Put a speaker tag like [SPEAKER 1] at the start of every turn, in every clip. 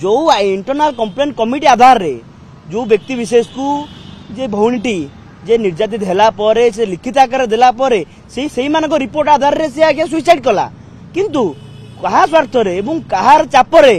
[SPEAKER 1] जो internal complain committee आधार रे जो व्यक्ति विशेष को जे भौणीटी जे निर्यातित होला परे से लिखित आकार देला परे से मानको रिपोर्ट आधार रे से आगे सुइसाइड कला किंतु कहा स्वार्थ रे एवं कहार चापरे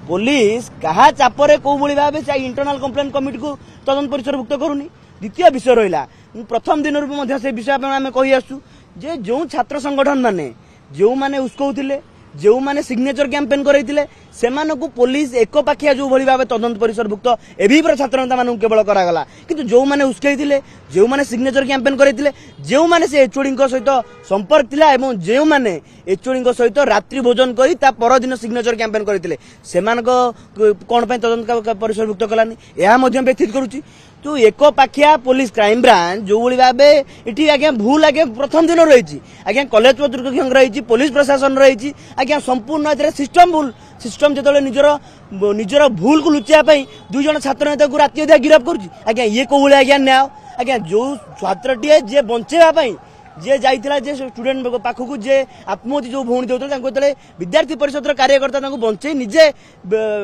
[SPEAKER 1] पुलिस कहा चापरे को भली भाबे से इंटरनल कंप्लेन कमिटी को तदंत परिसरभुक्त करूनी। द्वितीय विषय रहिला प्रथम दिन रू से विषय आम कही आसु जे जो छात्र संगठन माने जो माने उसकौथिले जो माने सिग्नेचर कैंपेन करैतिले सेमानकु पुलिस एक पाखिया जो भली भाबे तदंत परिसरभुक्त एबीपर छात्र नेता मानकु केवल करागला किंतु जो माने उसकैतिले जो माने सिग्नेचर कैंपेन करैतिले जो माने से एचओडी सहित संपर्क थिला एवं जो माने एचओडी सहित रात्रि भोजन करी ता पर दिन सिग्नेचर कैंपेन करैतिले सेमानको कोन पय तदंत परिसरभुक्त कलानी एहा मध्य व्यथित करूची तो एक पाखिया पुलिस क्राइम ब्रांच जो भली भाबे इठी आज्ञा भूल आज्ञा प्रथम दिन रही आज्ञा कॉलेज कर्तृपक्ष रही पुलिस प्रशासन रही आज्ञा संपूर्ण ए सिस्टम भूल सिस्टम जो निजर भूल को लुचापी दुई जन छात्र नेता को राति अधा गिरफ्त करुँगी ये कौ भाई आज्ञा न्याय आज्ञा जो छात्रटीए जे बंचेवाई जे जाइथिला जे स्टूडेंट पाखक जे आत्महत्या जो भौणी देते विद्यार्थी परिषद कार्यकर्ता बंचे निजे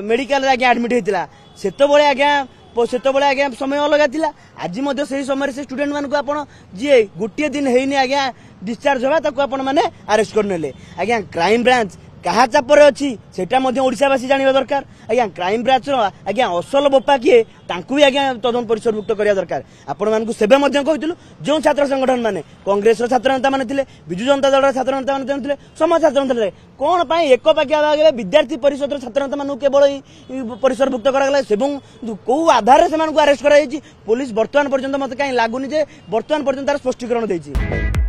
[SPEAKER 1] मेडिकल आज्ञा एडमिट होता से आज्ञा आज्ञा समय अलग थिला आज से समय से स्टूडेंट मानक आपण जी गोटे दिन हैनी आज्ञा डिस्चार्ज होगा ताको आपण माने अरेस्ट करनेले आज्ञा क्राइम ब्रांच कहा चापर अच्छी सेटा ओडिशावासी जानिबा दरकार आज्ञा क्राइम ब्रांच आज्ञा असल बोपा किए तांकु भी आज्ञा तदंत परिसरभुक्त करिया दरकार आपण मानकु सेबे मध्य कहितलु जो छात्र संगठन माने कांग्रेस छात्र नेता माने थिले बिजु जनता दल छात्र नेता माने थिले समाज छात्र नेता थिले कोन पई एक पाकिया भागे विद्यार्थी परिषद छात्र नेता मानकु केवल परिसरभुक्त करागला एवं को आधार से मानकु अरेस्ट करा पुलिस वर्तमान पर्यंत मते काई लागुनी जे वर्तमान पर्यंत तार स्पष्टीकरण देछि।